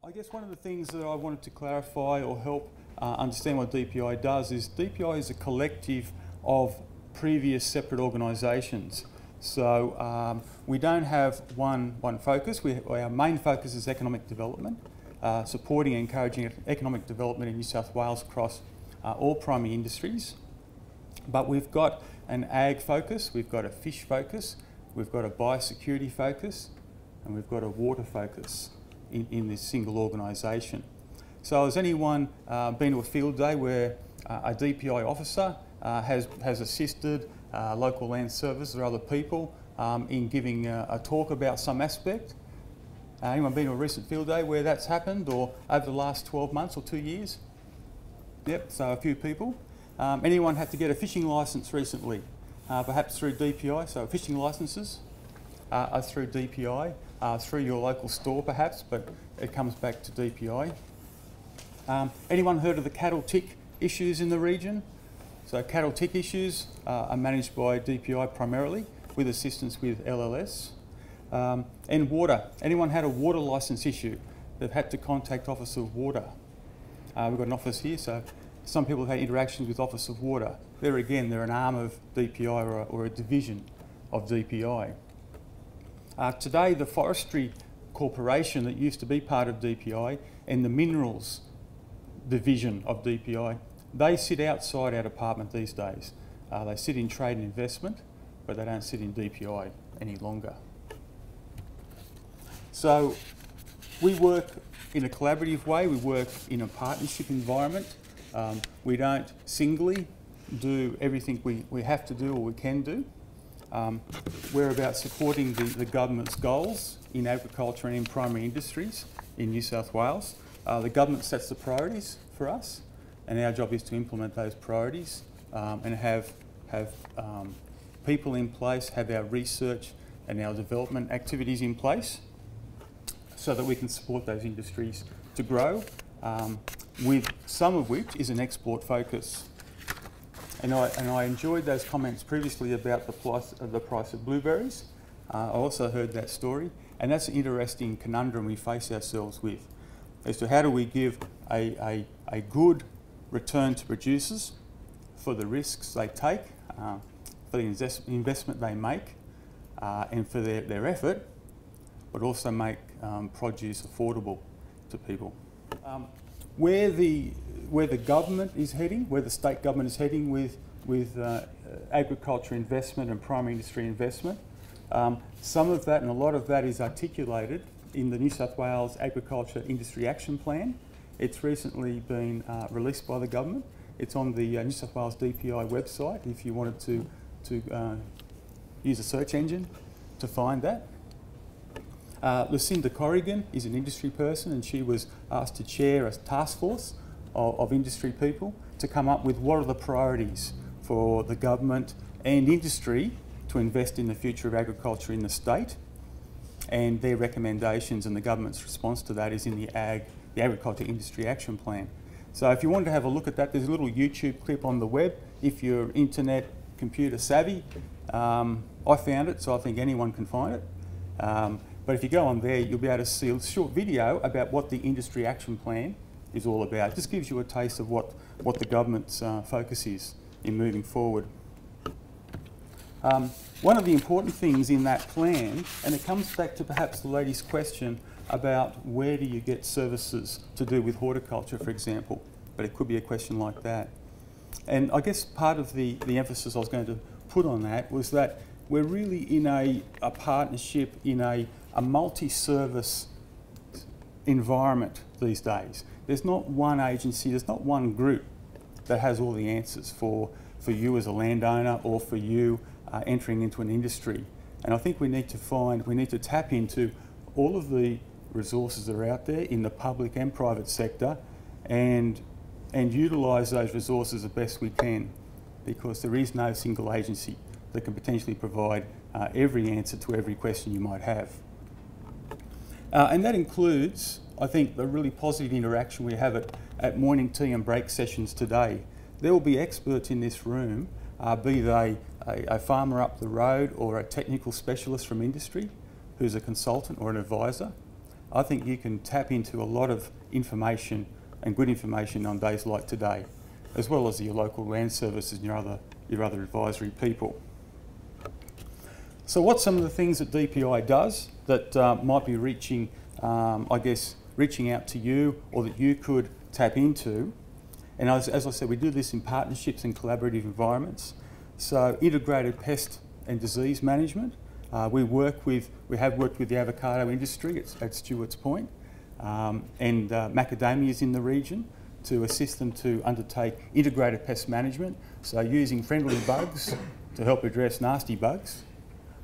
I guess one of the things that I wanted to clarify or help understand what DPI does is DPI is a collective of previous separate organisations. So we don't have one focus. Our main focus is economic development, supporting and encouraging economic development in New South Wales across all primary industries. But we've got an ag focus, we've got a fish focus, we've got a biosecurity focus, and we've got a water focus in this single organisation. So has anyone been to a field day where a DPI officer has assisted local land services or other people in giving a talk about some aspect? Anyone been to a recent field day where that's happened, or over the last 12 months or 2 years? Yep, so a few people. Anyone had to get a fishing licence recently, perhaps through DPI, so fishing licences are through DPI, through your local store perhaps, but it comes back to DPI. Anyone heard of the cattle tick issues in the region? So cattle tick issues are managed by DPI primarily, with assistance with LLS. And water. Anyone had a water licence issue? They've had to contact Office of Water. We've got an office here, so some people have had interactions with Office of Water. There again, they're an arm of DPI or a division of DPI. Today, the Forestry Corporation that used to be part of DPI and the Minerals division of DPI, they sit outside our department these days. They sit in Trade and Investment, but they don't sit in DPI any longer. So we work in a collaborative way, we work in a partnership environment. We don't singly do everything we have to do or we can do. We're about supporting the government's goals in agriculture and in primary industries in New South Wales. The government sets the priorities for us, and our job is to implement those priorities and have people in place, have our research and our development activities in place so that we can support those industries to grow, with some of which is an export focus. And I enjoyed those comments previously about the price of blueberries. I also heard that story, and that's an interesting conundrum we face ourselves with as to how do we give a good return to producers for the risks they take, for the investment they make, and for their effort, but also make produce affordable to people. Where the government is heading, where the state government is heading with agriculture investment and primary industry investment, some of that and a lot of that is articulated in the New South Wales Agriculture Industry Action Plan. It's recently been released by the government. It's on the New South Wales DPI website if you wanted to use a search engine to find that. Lucinda Corrigan is an industry person, and she was asked to chair a task force of industry people to come up with what are the priorities for the government and industry to invest in the future of agriculture in the state, and their recommendations and the government's response to that is in the Agriculture Industry Action Plan. So if you wanted to have a look at that, there's a little YouTube clip on the web if you're internet computer savvy. I found it, so I think anyone can find it. But if you go on there, you'll be able to see a short video about what the Industry Action Plan is all about. It just gives you a taste of what the government's focus is in moving forward. One of the important things in that plan, and it comes back to perhaps the lady's question about where do you get services to do with horticulture, for example, but it could be a question like that. And I guess part of the emphasis I was going to put on that was that we're really in a partnership, in a multi-service environment these days. There's not one agency, there's not one group that has all the answers for you as a landowner or for you entering into an industry. And I think we need to tap into all of the resources that are out there in the public and private sector and utilise those resources the best we can, because there is no single agency that can potentially provide every answer to every question you might have. And that includes, I think, the really positive interaction we have at morning tea and break sessions today. There will be experts in this room, be they a farmer up the road or a technical specialist from industry who's a consultant or an advisor. I think you can tap into a lot of information and good information on days like today, as well as your local land services and your other advisory people. So what's some of the things that DPI does that might be reaching out to you, or that you could tap into? And as I said, we do this in partnerships and collaborative environments. So integrated pest and disease management. We have worked with the avocado industry at Stewart's Point, and macadamias in the region, to assist them to undertake integrated pest management. So using friendly bugs to help address nasty bugs,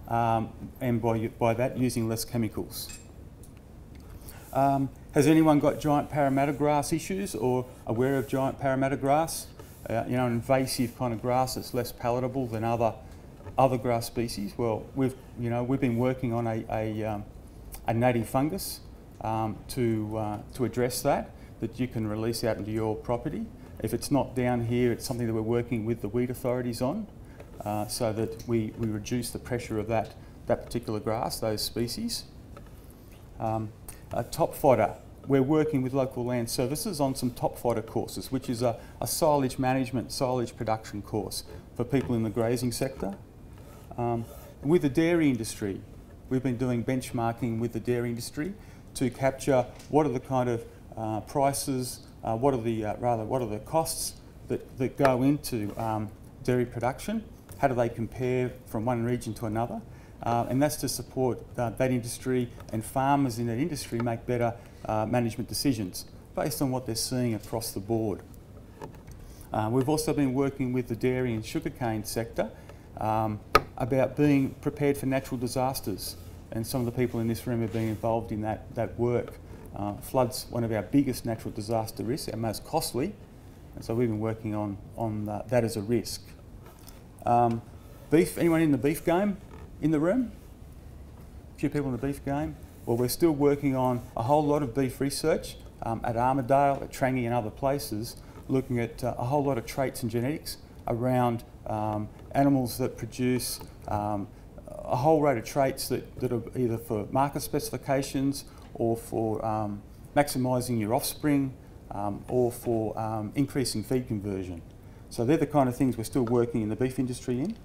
and by that using less chemicals. Has anyone got giant Parramatta grass issues, or aware of giant Parramatta grass? An invasive kind of grass that's less palatable than other grass species. Well, we've been working on a native fungus to address that you can release out into your property. If it's not down here, it's something that we're working with the weed authorities on, so that we reduce the pressure of that particular grass, those species. Top fodder. We're working with local land services on some top fodder courses, which is a silage management, silage production course for people in the grazing sector. With the dairy industry, we've been doing benchmarking with the dairy industry to capture what are the kind of prices, what are the costs that go into dairy production, how do they compare from one region to another, and that's to support that industry, and farmers in that industry make better management decisions based on what they're seeing across the board. We've also been working with the dairy and sugarcane sector about being prepared for natural disasters, and some of the people in this room have been involved in that work. Flood's one of our biggest natural disaster risks, our most costly, and so we've been working on that as a risk. Beef, anyone in the beef game in the room? A few people in the beef game? Well, we're still working on a whole lot of beef research at Armidale, at Trangie and other places, looking at a whole lot of traits and genetics around animals that produce a whole rate of traits that are either for market specifications, or for maximising your offspring, or for increasing feed conversion. So they're the kind of things we're still working in the beef industry in.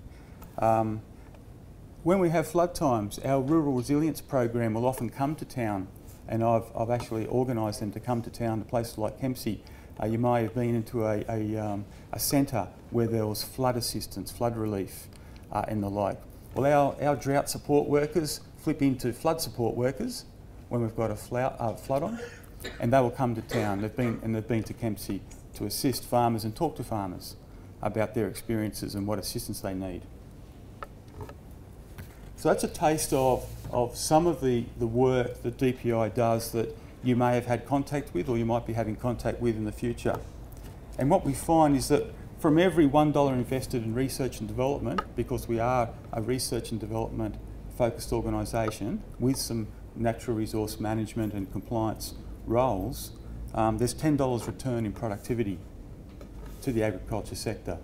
When we have flood times, our rural resilience program will often come to town, and I've actually organised them to come to town to places like Kempsey. You may have been into a centre where there was flood assistance, flood relief, and the like. Well, our drought support workers flip into flood support workers when we've got a flood on, and they will come to town. They've been to Kempsey to assist farmers and talk to farmers about their experiences and what assistance they need. So that's a taste of some of the work that DPI does that you may have had contact with, or you might be having contact with in the future. And what we find is that from every $1 invested in research and development, because we are a research and development focused organisation with some natural resource management and compliance roles, there's $10 return in productivity to the agriculture sector,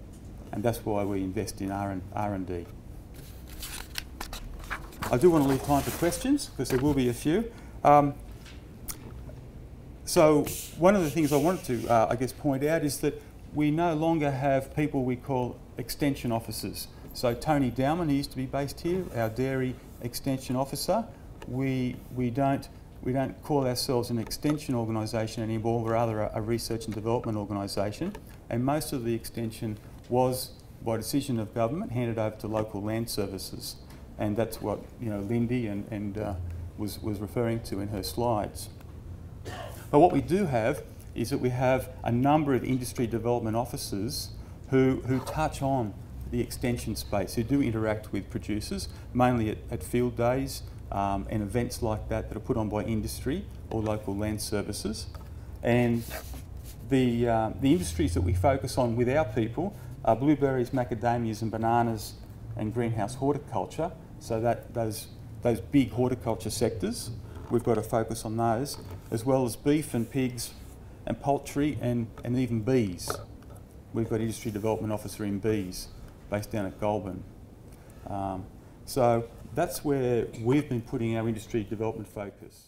and that's why we invest in R&D. I do want to leave time for questions, because there will be a few. So one of the things I wanted to, point out is that we no longer have people we call extension officers. So Tony Dowman, who used to be based here, our dairy extension officer, we don't call ourselves an extension organisation anymore, we're rather a research and development organisation, and most of the extension was, by decision of government, handed over to local land services, and that's what Lindy was referring to in her slides. But what we do have is that we have a number of industry development officers who touch on the extension space, who do interact with producers, mainly at field days and events like that are put on by industry or local land services. And the industries that we focus on with our people are blueberries, macadamias and bananas and greenhouse horticulture, so that those big horticulture sectors, we've got to focus on those, as well as beef and pigs and poultry and even bees. We've got industry development officer in bees based down at Goulburn. So that's where we've been putting our industry development focus.